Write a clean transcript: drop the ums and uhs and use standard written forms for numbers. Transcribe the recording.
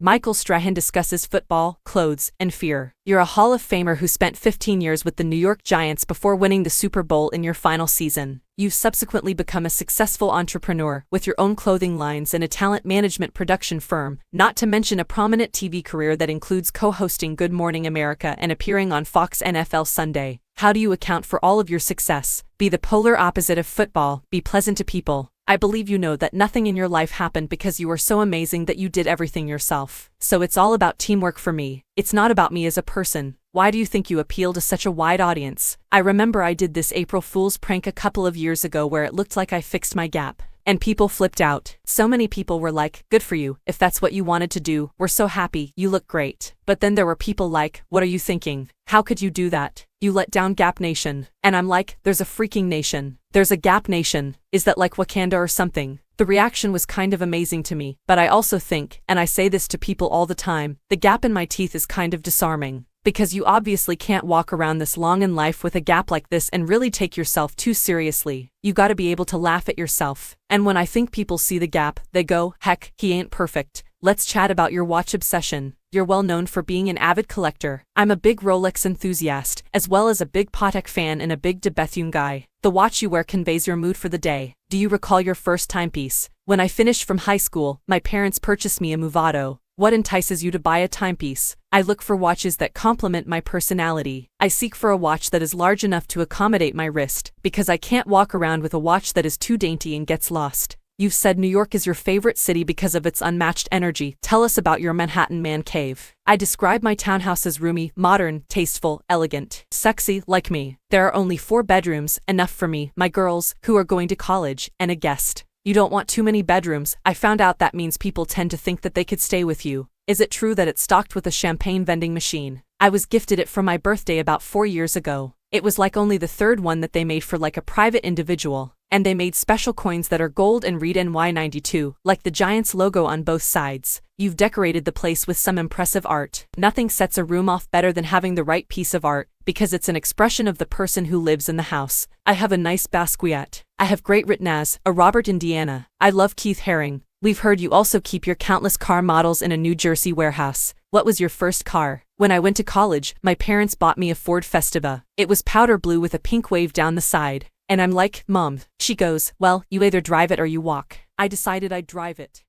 Michael Strahan discusses football, clothes, and fear. You're a Hall of Famer who spent 15 years with the New York Giants before winning the Super Bowl in your final season. You've subsequently become a successful entrepreneur with your own clothing lines and a talent management production firm, not to mention a prominent TV career that includes co-hosting Good Morning America and appearing on Fox NFL Sunday. How do you account for all of your success? Be the polar opposite of football, be pleasant to people. I believe you know that nothing in your life happened because you were so amazing that you did everything yourself. So it's all about teamwork for me. It's not about me as a person. Why do you think you appeal to such a wide audience? I remember I did this April Fool's prank a couple of years ago where it looked like I fixed my gap. And people flipped out. So many people were like, good for you, if that's what you wanted to do, we're so happy, you look great. But then there were people like, what are you thinking? How could you do that? You let down Gap Nation. And I'm like, there's a freaking nation. There's a Gap Nation. Is that like Wakanda or something? The reaction was kind of amazing to me, but I also think, and I say this to people all the time, the gap in my teeth is kind of disarming. Because you obviously can't walk around this long in life with a gap like this and really take yourself too seriously. You gotta be able to laugh at yourself. And when I think people see the gap, they go, heck, he ain't perfect. Let's chat about your watch obsession. You're well known for being an avid collector. I'm a big Rolex enthusiast, as well as a big Patek fan and a big de Bethune guy. The watch you wear conveys your mood for the day. Do you recall your first timepiece? When I finished from high school, my parents purchased me a Movado. What entices you to buy a timepiece? I look for watches that complement my personality. I seek for a watch that is large enough to accommodate my wrist, because I can't walk around with a watch that is too dainty and gets lost. You've said New York is your favorite city because of its unmatched energy. Tell us about your Manhattan man cave. I describe my townhouse as roomy, modern, tasteful, elegant, sexy, like me. There are only 4 bedrooms, enough for me, my girls, who are going to college, and a guest. You don't want too many bedrooms. I found out that means people tend to think that they could stay with you. Is it true that it's stocked with a champagne vending machine? I was gifted it for my birthday about 4 years ago. It was like only the 3rd one that they made for like a private individual. And they made special coins that are gold and read NY92, like the Giants logo on both sides. You've decorated the place with some impressive art. Nothing sets a room off better than having the right piece of art, because it's an expression of the person who lives in the house. I have a nice Basquiat. I have great Ritnaz, a Robert Indiana. I love Keith Haring. We've heard you also keep your countless car models in a New Jersey warehouse. What was your first car? When I went to college, my parents bought me a Ford Festiva. It was powder blue with a pink wave down the side. And I'm like, Mom. She goes, well, you either drive it or you walk. I decided I'd drive it.